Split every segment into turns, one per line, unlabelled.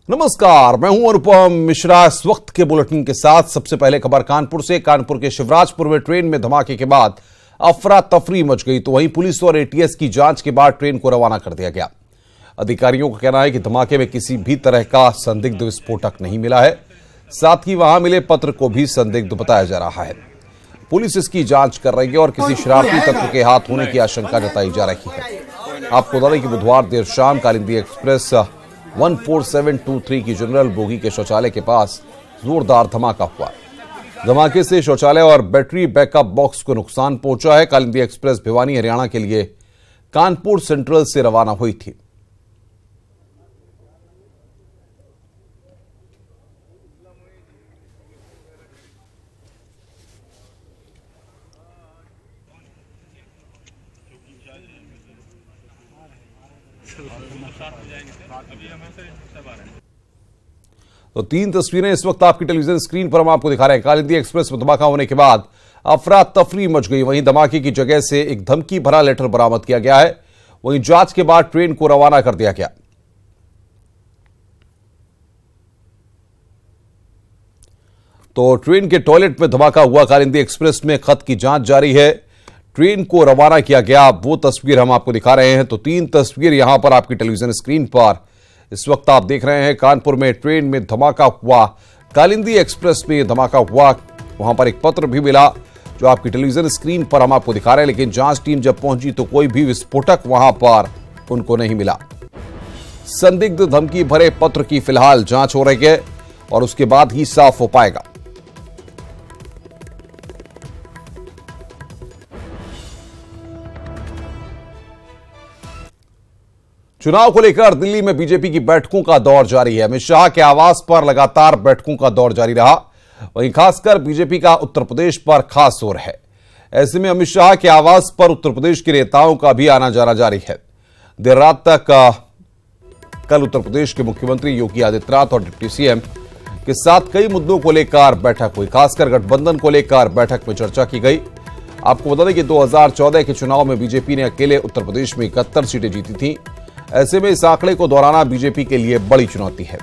नमस्कार, मैं हूं अनुपम मिश्रा। इस वक्त के बुलेटिन के साथ सबसे पहले खबर कानपुर से। कानपुर के शिवराजपुर में ट्रेन में धमाके के बाद अफरा तफरी मच गई, तो वहीं पुलिस और एटीएस की जांच के बाद ट्रेन को रवाना कर दिया गया। अधिकारियों का कहना है कि धमाके में किसी भी तरह का संदिग्ध विस्फोटक नहीं मिला है, साथ ही वहां मिले पत्र को भी संदिग्ध बताया जा रहा है। पुलिस इसकी जांच कर रही है और किसी शरारती तत्व के हाथ होने की आशंका जताई जा रही है। आपको बता दें कि बुधवार देर शाम कालिंदी एक्सप्रेस 14723 की जनरल बोगी के शौचालय के पास जोरदार धमाका हुआ। धमाके से शौचालय और बैटरी बैकअप बॉक्स को नुकसान पहुंचा है। कालिंदी एक्सप्रेस भिवानी हरियाणा के लिए कानपुर सेंट्रल से रवाना हुई थी। तो तीन तस्वीरें इस वक्त आपकी टेलीविजन स्क्रीन पर हम आपको दिखा रहे हैं। कालिंदी एक्सप्रेस में धमाका होने के बाद अफरा तफरी मच गई। वहीं धमाके की जगह से एक धमकी भरा लेटर बरामद किया गया है। वहीं जांच के बाद ट्रेन को रवाना कर दिया गया। तो ट्रेन के टॉयलेट में धमाका हुआ। कालिंदी एक्सप्रेस में खत की जांच जारी है। ट्रेन को रवाना किया गया, वो तस्वीर हम आपको दिखा रहे हैं। तो तीन तस्वीर यहां पर आपकी टेलीविजन स्क्रीन पर इस वक्त आप देख रहे हैं। कानपुर में ट्रेन में धमाका हुआ, कालिंदी एक्सप्रेस में धमाका हुआ। वहां पर एक पत्र भी मिला जो आपकी टेलीविजन स्क्रीन पर हम आपको दिखा रहे हैं, लेकिन जांच टीम जब पहुंची तो कोई भी विस्फोटक वहां पर उनको नहीं मिला। संदिग्ध धमकी भरे पत्र की फिलहाल जांच हो रही है और उसके बाद ही साफ हो पाएगा। चुनाव को लेकर दिल्ली में बीजेपी की बैठकों का दौर जारी है। अमित शाह के आवास पर लगातार बैठकों का दौर जारी रहा। वहीं खासकर बीजेपी का उत्तर प्रदेश पर खास जोर है। ऐसे में अमित शाह के आवास पर उत्तर प्रदेश के नेताओं का भी आना जाना जारी है। देर रात तक कल उत्तर प्रदेश के मुख्यमंत्री योगी आदित्यनाथ और डिप्टी सीएम के साथ कई मुद्दों को लेकर बैठक हुई। खासकर गठबंधन को लेकर बैठक में चर्चा की गई। आपको बता दें कि 2014 के चुनाव में बीजेपी ने अकेले उत्तर प्रदेश में 71 सीटें जीती थी। ऐसे में इस आंकड़े को दोहराना बीजेपी के लिए बड़ी चुनौती है।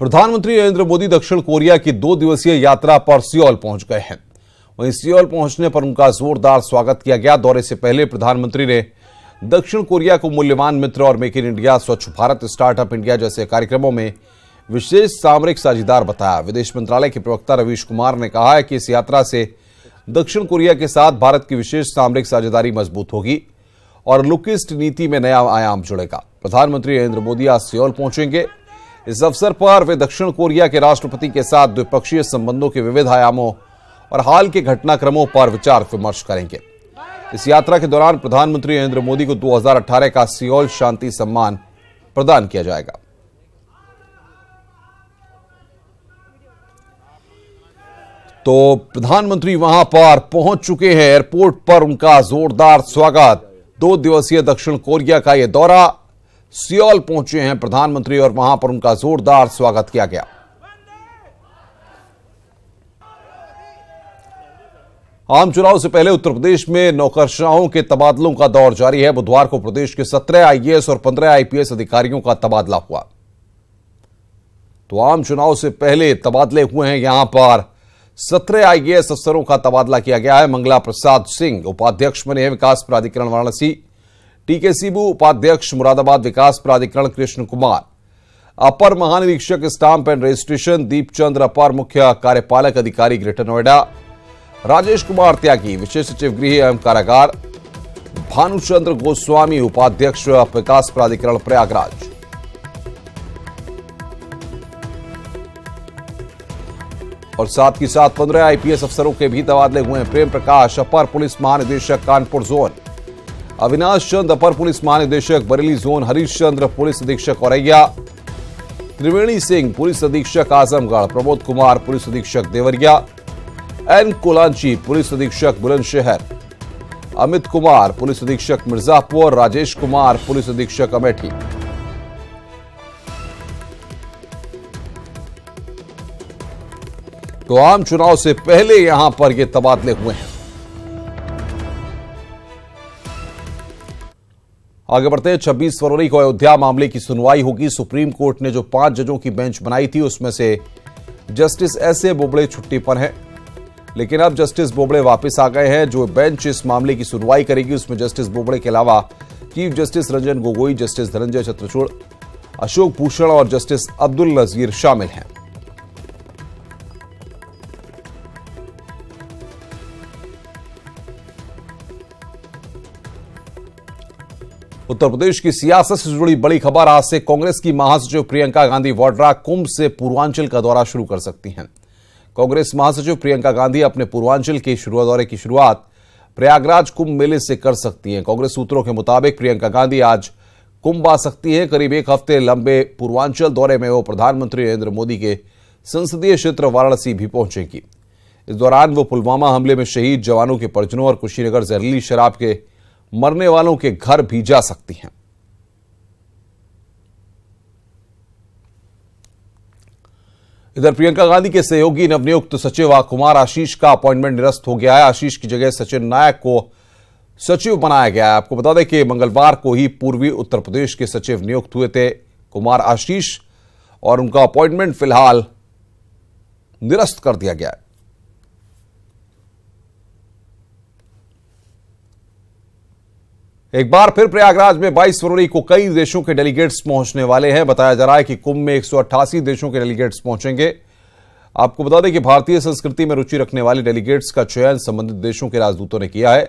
प्रधानमंत्री नरेंद्र मोदी दक्षिण कोरिया की 2 दिवसीय यात्रा पर सियोल पहुंच गए हैं। वहीं सियोल पहुंचने पर उनका जोरदार स्वागत किया गया। दौरे से पहले प्रधानमंत्री ने दक्षिण कोरिया को मूल्यवान मित्र और मेक इन इंडिया, स्वच्छ भारत, स्टार्टअप इंडिया जैसे कार्यक्रमों में विशेष सामरिक साझेदार बताया। विदेश मंत्रालय के प्रवक्ता रवीश कुमार ने कहा है कि इस यात्रा से दक्षिण कोरिया के साथ भारत की विशेष सामरिक साझेदारी मजबूत होगी और लुक ईस्ट नीति में नया आयाम जुड़ेगा। प्रधानमंत्री नरेंद्र मोदी आज सियोल पहुंचेंगे। इस अवसर पर वे दक्षिण कोरिया के राष्ट्रपति के साथ द्विपक्षीय संबंधों के विविध आयामों और हाल के घटनाक्रमों पर विचार विमर्श करेंगे। इस यात्रा के दौरान प्रधानमंत्री नरेंद्र मोदी को 2018 का सियोल शांति सम्मान प्रदान किया जाएगा। तो प्रधानमंत्री वहां पर पहुंच चुके हैं। एयरपोर्ट पर उनका जोरदार स्वागत। 2 दिवसीय दक्षिण कोरिया का यह दौरा, सियोल पहुंचे हैं प्रधानमंत्री और वहां पर उनका जोरदार स्वागत किया गया। आम चुनाव से पहले उत्तर प्रदेश में नौकरशाहों के तबादलों का दौर जारी है। बुधवार को प्रदेश के 17 आईएएस और 15 आईपीएस अधिकारियों का तबादला हुआ। तो आम चुनाव से पहले तबादले हुए हैं। यहां पर 17 आईएएस अफसरों का तबादला किया गया है। मंगला प्रसाद सिंह उपाध्यक्ष बने हैं विकास प्राधिकरण वाराणसी। टीके सिबू उपाध्यक्ष मुरादाबाद विकास प्राधिकरण। कृष्ण कुमार अपर महानिरीक्षक स्टाम्प एंड रजिस्ट्रेशन। दीपचंद्र अपर मुख्य कार्यपालक अधिकारी ग्रेटर नोएडा। राजेश कुमार त्यागी विशेष सचिव गृह एवं कारागार। भानुचंद्र गोस्वामी उपाध्यक्ष विकास प्राधिकरण प्रयागराज। और साथ ही साथ 15 आईपीएस अफसरों के भी तबादले हुए हैं। प्रेम प्रकाश अपर पुलिस महानिदेशक कानपुर जोन। अविनाश चंद अपर पुलिस महानिदेशक बरेली जोन। हरीश चंद्र पुलिस अधीक्षक औरैया। त्रिवेणी सिंह पुलिस अधीक्षक आजमगढ़। प्रमोद कुमार पुलिस अधीक्षक देवरिया। एन कोलांची पुलिस अधीक्षक बुलंदशहर। अमित कुमार पुलिस अधीक्षक मिर्जापुर। राजेश कुमार पुलिस अधीक्षक अमेठी। तो आम चुनाव से पहले यहां पर ये तबादले हुए हैं। आगे बढ़ते हैं। 26 फरवरी को अयोध्या मामले की सुनवाई होगी। सुप्रीम कोर्ट ने जो 5 जजों की बेंच बनाई थी उसमें से जस्टिस एस.ए. बोबड़े छुट्टी पर हैं, लेकिन अब जस्टिस बोबड़े वापस आ गए हैं। जो बेंच इस मामले की सुनवाई करेगी उसमें जस्टिस बोबड़े के अलावा chief justice Ranjan Gogoi, justice Dhananjay Chandrachud, Ashok Bhushan और जस्टिस अब्दुल नजीर शामिल हैं। उत्तर प्रदेश की सियासत से जुड़ी बड़ी खबर। आज से कांग्रेस की महासचिव प्रियंका गांधी वाड्रा कुंभ से पूर्वांचल का दौरा शुरू कर सकती हैं। कांग्रेस महासचिव प्रियंका गांधी अपने पूर्वांचल के दौरे की शुरुआत प्रयागराज कुंभ मेले से कर सकती हैं। कांग्रेस सूत्रों के मुताबिक प्रियंका गांधी आज कुंभ आ सकती हैं। करीब 1 हफ्ते लंबे पूर्वांचल दौरे में वो प्रधानमंत्री नरेंद्र मोदी के संसदीय क्षेत्र वाराणसी भी पहुंचेंगी। इस दौरान वो पुलवामा हमले में शहीद जवानों के परिजनों और कुशीनगर जहरीली शराब के मरने वालों के घर भी जा सकती हैं। इधर प्रियंका गांधी के सहयोगी नवनियुक्त सचिव कुमार आशीष का अपॉइंटमेंट निरस्त हो गया है। आशीष की जगह सचिन नायक को सचिव बनाया गया है। आपको बता दें कि मंगलवार को ही पूर्वी उत्तर प्रदेश के सचिव नियुक्त हुए थे कुमार आशीष, और उनका अपॉइंटमेंट फिलहाल निरस्त कर दिया गया है। एक बार फिर प्रयागराज में 22 फरवरी को कई देशों के डेलीगेट्स पहुंचने वाले हैं। बताया जा रहा है कि कुंभ में 188 देशों के डेलीगेट्स पहुंचेंगे। आपको बता दें कि भारतीय संस्कृति में रुचि रखने वाले डेलीगेट्स का चयन संबंधित देशों के राजदूतों ने किया है।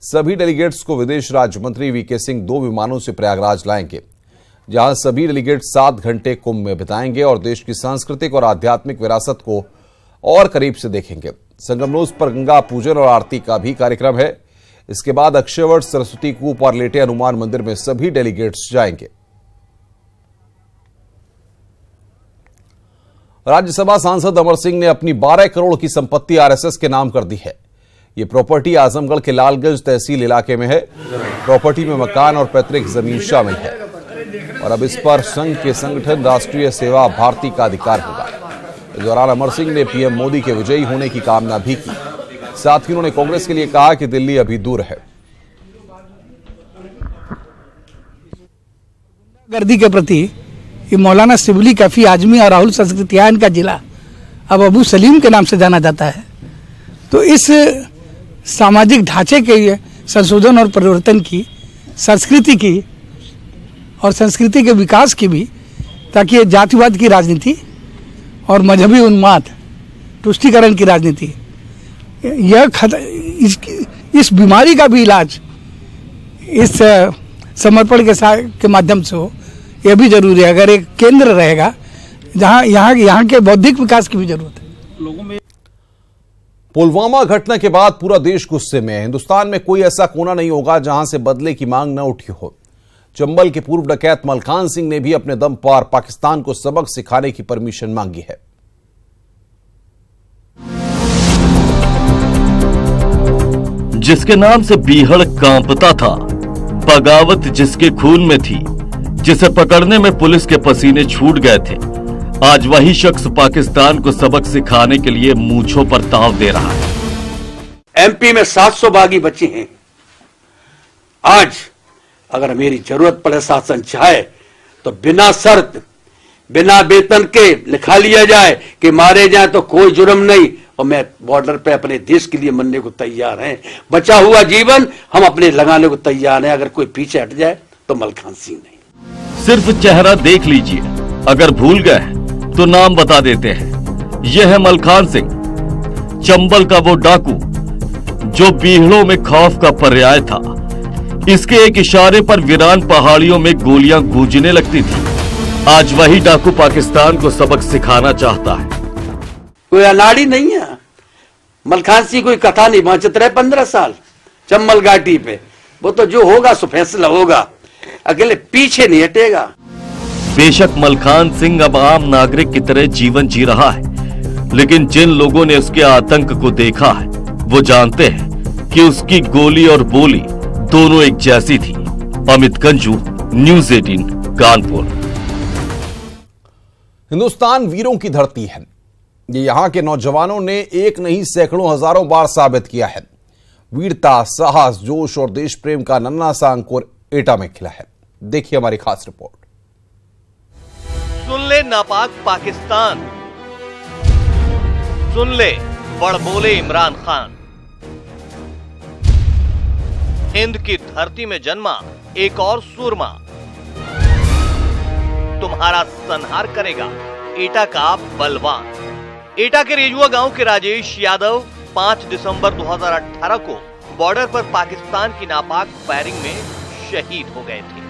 सभी डेलीगेट्स को विदेश राज्य मंत्री वीके सिंह 2 विमानों से प्रयागराज लाएंगे, जहां सभी डेलीगेट्स 7 घंटे कुंभ में बिताएंगे और देश की सांस्कृतिक और आध्यात्मिक विरासत को और करीब से देखेंगे। संगमनोस पर गंगा पूजन और आरती का भी कार्यक्रम है। इसके बाद अक्षयवट, सरस्वती कूप और लेटे हनुमान मंदिर में सभी डेलीगेट्स जाएंगे। राज्यसभा सांसद अमर सिंह ने अपनी 12 करोड़ की संपत्ति आरएसएस के नाम कर दी है। ये प्रॉपर्टी आजमगढ़ के लालगंज तहसील इलाके में है। प्रॉपर्टी में मकान और पैतृक जमीन शामिल है और अब इस पर संघ के संगठन राष्ट्रीय सेवा भारती का अधिकार होगा। इस दौरान अमर सिंह ने पीएम मोदी के विजयी होने की कामना भी की। साथ ही उन्होंने कांग्रेस के लिए कहा कि दिल्ली अभी दूर है।
गर्दी के प्रति ये मौलाना शिबली काफी आजमी और राहुल संस्कृतियान का जिला अब अबू सलीम के नाम से जाना जाता है। तो इस सामाजिक ढांचे के संशोधन और परिवर्तन की, संस्कृति की और संस्कृति के विकास की भी, ताकि ये जातिवाद की राजनीति और मजहबी उन्माद, तुष्टीकरण की राजनीति, इस बीमारी का भी इलाज इस समर्पण के माध्यम से हो, यह भी जरूरी है। अगर एक केंद्र रहेगा जहां यहाँ के बौद्धिक विकास की भी जरूरत है लोगों में।
पुलवामा घटना के बाद पूरा देश गुस्से में है। हिंदुस्तान में कोई ऐसा कोना नहीं होगा जहां से बदले की मांग न उठी हो। चंबल के पूर्व डकैत मलखान सिंह ने भी अपने दम पर पाकिस्तान को सबक सिखाने की परमिशन मांगी है।
जिसके नाम से बीहड़ कांपता था, बगावत जिसके खून में थी, जिसे पकड़ने में पुलिस के पसीने छूट गए थे, आज वही शख्स पाकिस्तान को सबक सिखाने के लिए मूंछों पर ताव दे रहा है।
एमपी में 700 बागी बच्चे हैं। आज अगर मेरी जरूरत पड़े, शासन चाहे तो बिना शर्त, बिना वेतन के लिखा लिया जाए कि मारे जाए तो कोई जुर्म नहीं, और मैं बॉर्डर पे अपने देश के लिए मरने को तैयार हैं। बचा हुआ जीवन हम अपने लगाने को तैयार हैं। अगर कोई पीछे हट जाए तो मलखान सिंह नहीं।
सिर्फ चेहरा देख लीजिए, अगर भूल गए तो नाम बता देते हैं। यह है मलखान सिंह, चंबल का वो डाकू जो बीहड़ों में खौफ का पर्याय था। इसके एक इशारे पर वीरान पहाड़ियों में गोलियां गूंजने लगती थी। आज वही डाकू पाकिस्तान को सबक सिखाना चाहता है।
कोई अनाड़ी नहीं है। मलखान सिंह कोई कथा नहीं बांचते रहे 15 साल चंबल घाटी पे। वो तो जो होगा सो फैसला होगा, अकेले पीछे नहीं हटेगा।
बेशक मलखान सिंह अब आम नागरिक की तरह जीवन जी रहा है, लेकिन जिन लोगों ने उसके आतंक को देखा है वो जानते हैं कि उसकी गोली और बोली दोनों एक जैसी थी। अमित गंजू, न्यूज़ 18 कानपुर।
हिंदुस्तान वीरों की धरती है। ये यहां के नौजवानों ने एक नहीं सैकड़ों हजारों बार साबित किया है। वीरता, साहस, जोश और देश प्रेम का नन्हा सा अंकुर एटा में खिला है। देखिए हमारी खास रिपोर्ट।
सुन ले नापाक पाकिस्तान, सुन ले बड़ बोले इमरान खान। हिंद की धरती में जन्मा एक और सूरमा तुम्हारा संहार करेगा एटा का बलवान। एटा के रेजुआ गांव के राजेश यादव 5 दिसंबर 2018 को बॉर्डर पर पाकिस्तान की नापाक फायरिंग में शहीद हो गए थे।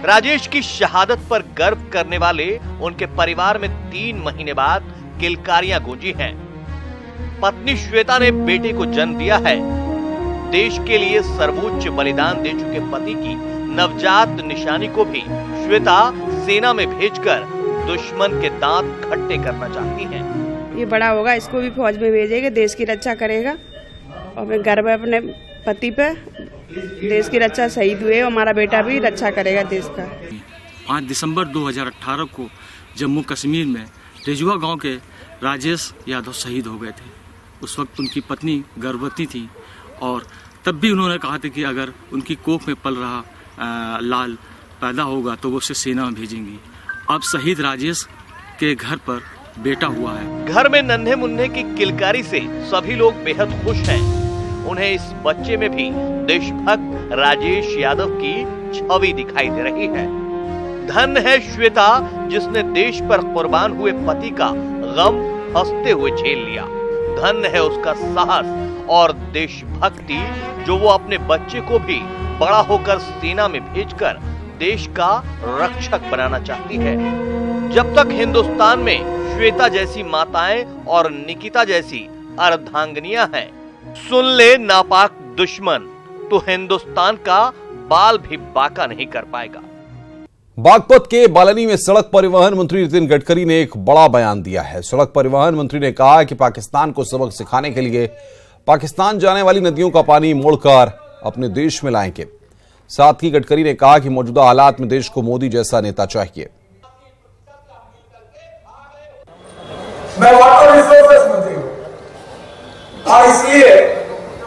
राजेश की शहादत पर गर्व करने वाले उनके परिवार में 3 महीने बाद किलकारियां गूंजी हैं। पत्नी श्वेता ने बेटे को जन्म दिया है। देश के लिए सर्वोच्च बलिदान दे चुके पति की नवजात निशानी को भी श्वेता सेना में भेजकर दुश्मन के दांत खट्टे करना चाहती हैं।
ये बड़ा होगा, इसको भी फौज में भेजेगा, देश की रक्षा करेगा और मैं गर्व है अपने पति पे। देश की रक्षा शहीद हुए, हमारा बेटा भी रक्षा करेगा देश का।
5 दिसंबर 2018 को जम्मू कश्मीर में रेजुआ गांव के राजेश यादव शहीद हो गए थे। उस वक्त उनकी पत्नी गर्भवती थी और तब भी उन्होंने कहा था कि अगर उनकी कोख में पल रहा लाल पैदा होगा तो वो उसे सेना में भेजेंगी। अब शहीद राजेश के घर पर बेटा हुआ है।
घर में नन्हे मुन्ने की किलकारी से सभी लोग बेहद खुश हैं। उन्हें इस बच्चे में भी देशभक्त राजेश यादव की छवि दिखाई दे रही है। धन है श्वेता जिसने देश पर कुर्बान हुए पति का गम हंसते हुए झेल लिया। धन है उसका साहस और देशभक्ति जो वो अपने बच्चे को भी बड़ा होकर सेना में भेजकर देश का रक्षक बनाना चाहती है। जब तक हिंदुस्तान में श्वेता जैसी माताएं और निकिता जैसी अर्धांगिनियां हैं, सुन ले नापाक दुश्मन, तो हिंदुस्तान का बाल भी बाका नहीं कर पाएगा।
बागपत के बालनी में सड़क परिवहन मंत्री नितिन गडकरी ने एक बड़ा बयान दिया है। सड़क परिवहन मंत्री ने कहा कि पाकिस्तान को सबक सिखाने के लिए पाकिस्तान जाने वाली नदियों का पानी मोड़कर अपने देश में लाएंगे। साथ ही गडकरी ने कहा कि मौजूदा हालात में देश को मोदी जैसा नेता चाहिए।
मैं वाटर रिसोर्सेस मंत्री हूं और इसलिए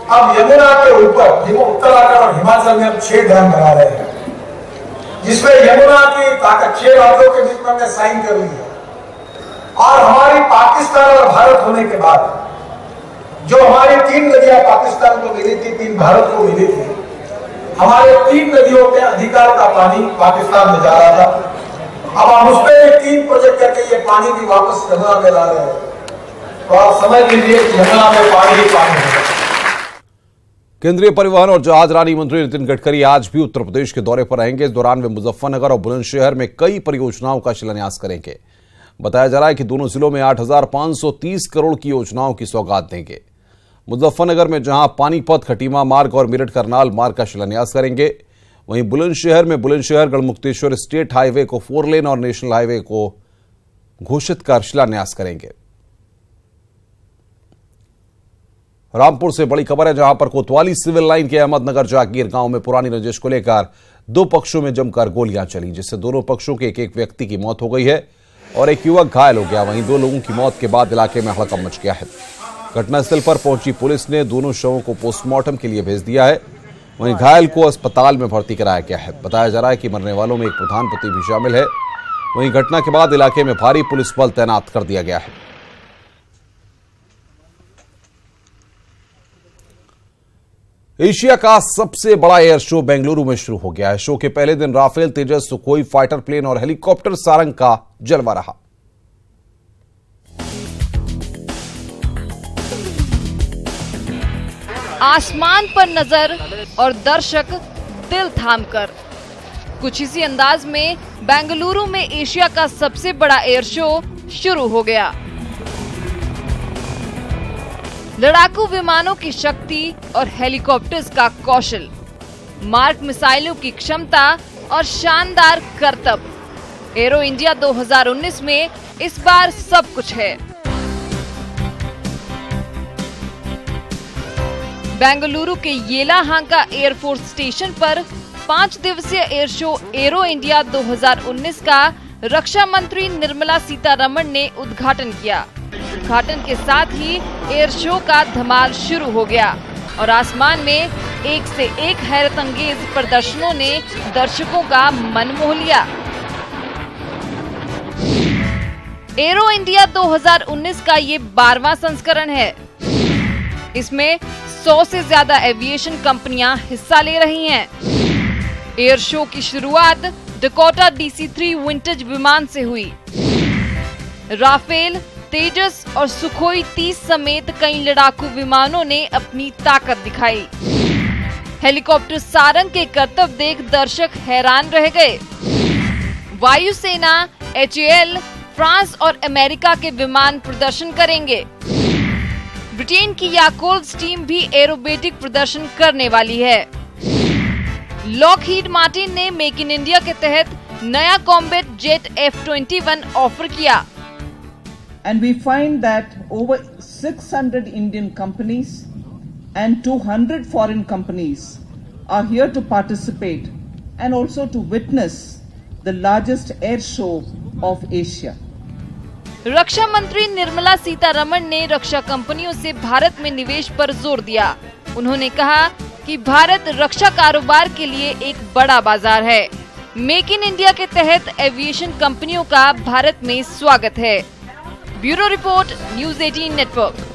अब यमुना के ऊपर उत्तराखंड और हिमाचल में हम 6 डैम बना रहे हैं, जिसमें यमुना की ताकत 6 राज्यों के बीच में हमने साइन कर ली है। और हमारी पाकिस्तान और भारत होने के बाद जो हमारी 3 नदियां पाकिस्तान को मिली थी, 3 भारत को मिली थी, हमारे 3 नदियों के अधिकार का पानी पाकिस्तान में जा रहा था। अब हम उस पर 3 प्रोजेक्ट करके ये पानी भी वापस यमुना में ला रहे हैं। तो आप समझ लीजिए यमुना में पानी ही पानी है।
केंद्रीय परिवहन और जहाजरानी मंत्री नितिन गडकरी आज भी उत्तर प्रदेश के दौरे पर रहेंगे। इस दौरान वे मुजफ्फरनगर और बुलंदशहर में कई परियोजनाओं का शिलान्यास करेंगे। बताया जा रहा है कि दोनों जिलों में 8,530 करोड़ की योजनाओं की सौगात देंगे। मुजफ्फरनगर में जहां पानीपत खटीमा मार्ग और मेरठ करनाल मार्ग का शिलान्यास करेंगे, वहीं बुलंदशहर में बुलंदशहर गढ़मुक्तेश्वर स्टेट हाईवे को 4 लेन और नेशनल हाईवे को घोषित कर शिलान्यास करेंगे। रामपुर से बड़ी खबर है, जहां पर कोतवाली सिविल लाइन के अहमदनगर जागीर गांव में पुरानी रंजिश को लेकर 2 पक्षों में जमकर गोलियां चली, जिससे दोनों पक्षों के एक व्यक्ति की मौत हो गई है और एक युवक घायल हो गया। वहीं 2 लोगों की मौत के बाद इलाके में हड़कंप मच गया है। घटनास्थल पर पहुंची पुलिस ने दोनों शवों को पोस्टमार्टम के लिए भेज दिया है। वहीं घायल को अस्पताल में भर्ती कराया गया है। बताया जा रहा है कि मरने वालों में एक प्रधानपति भी शामिल है। वहीं घटना के बाद इलाके में भारी पुलिस बल तैनात कर दिया गया है। एशिया का सबसे बड़ा एयर शो बेंगलुरु में शुरू हो गया है। शो के पहले दिन राफेल, तेजस, सुखोई फाइटर प्लेन और हेलीकॉप्टर सारंग का जलवा रहा।
आसमान पर नजर और दर्शक दिल थामकर, कुछ इसी अंदाज में बेंगलुरु में एशिया का सबसे बड़ा एयर शो शुरू हो गया। लड़ाकू विमानों की शक्ति और हेलीकॉप्टर्स का कौशल, मार्क मिसाइलों की क्षमता और शानदार करतब, एरो इंडिया 2019 में इस बार सब कुछ है। बेंगलुरु के येलाहांका एयरफोर्स स्टेशन पर 5 दिवसीय एयर शो एरो इंडिया 2019 का रक्षा मंत्री निर्मला सीतारमण ने उद्घाटन किया। उद्घाटन के साथ ही एयर शो का धमाल शुरू हो गया। और आसमान में एक से एक हैरत अंगेज प्रदर्शनों ने दर्शकों का मन मोह लिया। एरो इंडिया 2019 का ये 12वां संस्करण है। इसमें 100 से ज्यादा एविएशन कंपनियां हिस्सा ले रही हैं। एयर शो की शुरुआत डकोटा DC-3 विंटेज विमान से हुई। राफेल, तेजस और सुखोई 30 समेत कई लड़ाकू विमानों ने अपनी ताकत दिखाई। हेलीकॉप्टर सारंग के करतब देख दर्शक हैरान रह गए। वायुसेना, HAL, फ्रांस और अमेरिका के विमान प्रदर्शन करेंगे। ब्रिटेन की याकोल्स टीम भी एरोबेटिक प्रदर्शन करने वाली है। लॉकहीड मार्टिन ने मेक इन इंडिया के तहत नया कॉम्बैट जेट F-21 ऑफर किया।
And we find that over 600 Indian companies and 200 foreign companies are here to participate and also to witness the largest air show of Asia.
रक्षा मंत्री निर्मला सीतारमण ने रक्षा कंपनियों से भारत में निवेश पर जोर दिया। उन्होंने कहा कि भारत रक्षा कारोबार के लिए एक बड़ा बाजार है। मेक इन इंडिया के तहत एविएशन कंपनियों का भारत में स्वागत है। Bureau report, news 18 network.